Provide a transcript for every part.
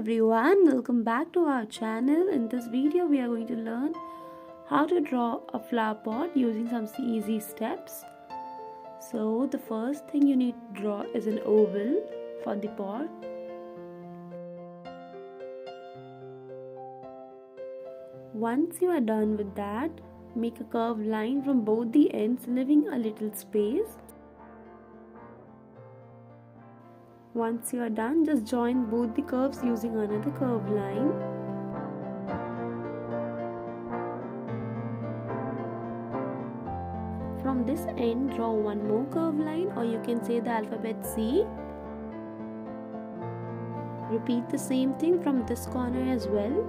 everyone, welcome back to our channel. In this video we are going to learn how to draw a flower pot using some easy steps. So the first thing you need to draw is an oval for the pot. Once you are done with that, make a curved line from both the ends, leaving a little space. Once you are done, just join both the curves using another curved line. From this end, draw one more curved line, or you can say the alphabet C. Repeat the same thing from this corner as well.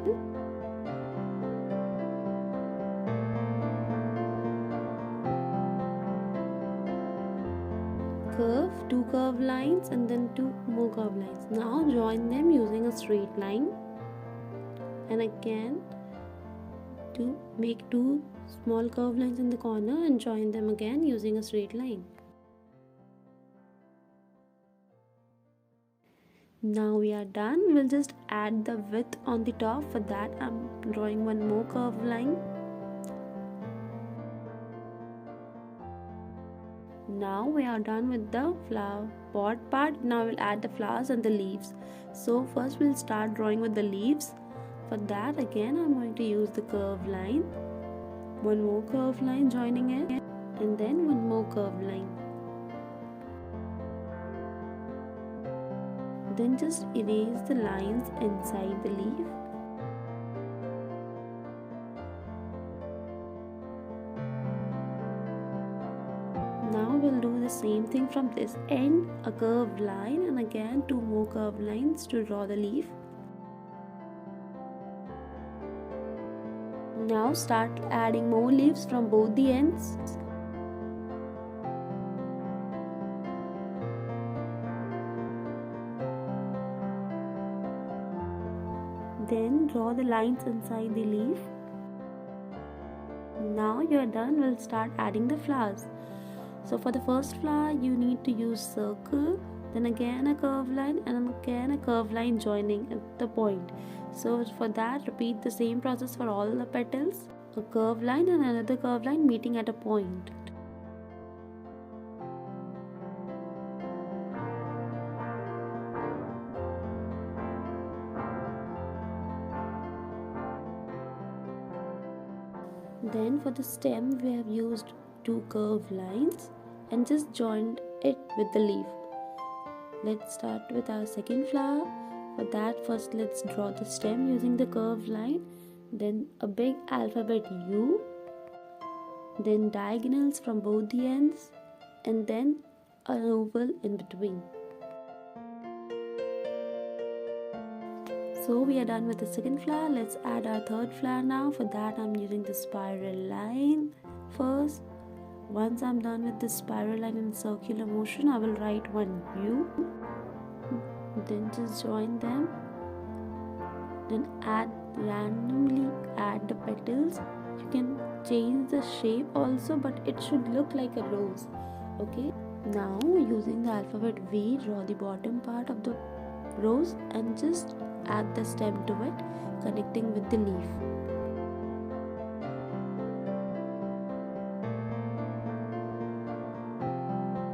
Curve, two curved lines and then two more curved lines. Now join them using a straight line, and again to make two small curved lines in the corner and join them again using a straight line. Now we are done. We'll just add the width on the top. For that I'm drawing one more curved line. Now we are done with the flower pot part. Now we'll add the flowers and the leaves. So first we'll start drawing with the leaves. For that again I'm going to use the curved line. One more curved line joining it, and then one more curved line. Then just erase the lines inside the leaf. Now we'll do the same thing from this end, a curved line, and again two more curved lines to draw the leaf. Now start adding more leaves from both the ends. Then draw the lines inside the leaf. Now you are done. We'll start adding the flowers. So for the first flower you need to use circle, then again a curved line, and again a curved line joining at the point. So for that repeat the same process for all the petals, a curved line and another curved line meeting at a point. Then for the stem we have used two curved lines and just joined it with the leaf. Let's start with our second flower. For that first let's draw the stem using the curved line, then a big alphabet U, then diagonals from both the ends, and then an oval in between. So we are done with the second flower. Let's add our third flower now. For that I'm using the spiral line first. Once I'm done with the spiral line in circular motion, I will write one U. Then just join them. Then randomly add the petals. You can change the shape also, but it should look like a rose. Okay. Now using the alphabet V, draw the bottom part of the rose and just add the stem to it, connecting with the leaf.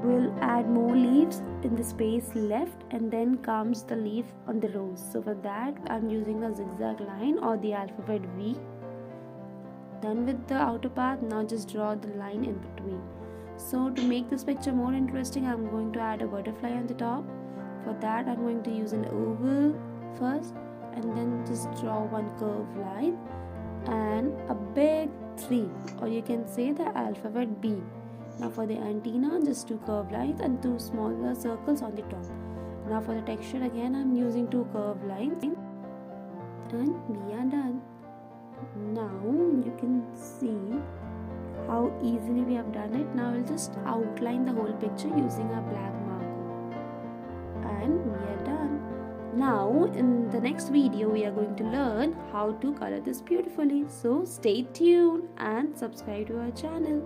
We'll add more leaves in the space left, and then comes the leaf on the rose. So for that I'm using a zigzag line or the alphabet V. Done with the outer part, now just draw the line in between. So to make this picture more interesting, I'm going to add a butterfly on the top. For that I'm going to use an oval first, and then just draw one curved line and a big 3, or you can say the alphabet B. Now for the antenna, just two curved lines and two smaller circles on the top. Now for the texture again I'm using two curved lines, and we are done. Now you can see how easily we have done it. Now we'll just outline the whole picture using a black marker, and we are done. Now in the next video we are going to learn how to color this beautifully. So stay tuned and subscribe to our channel.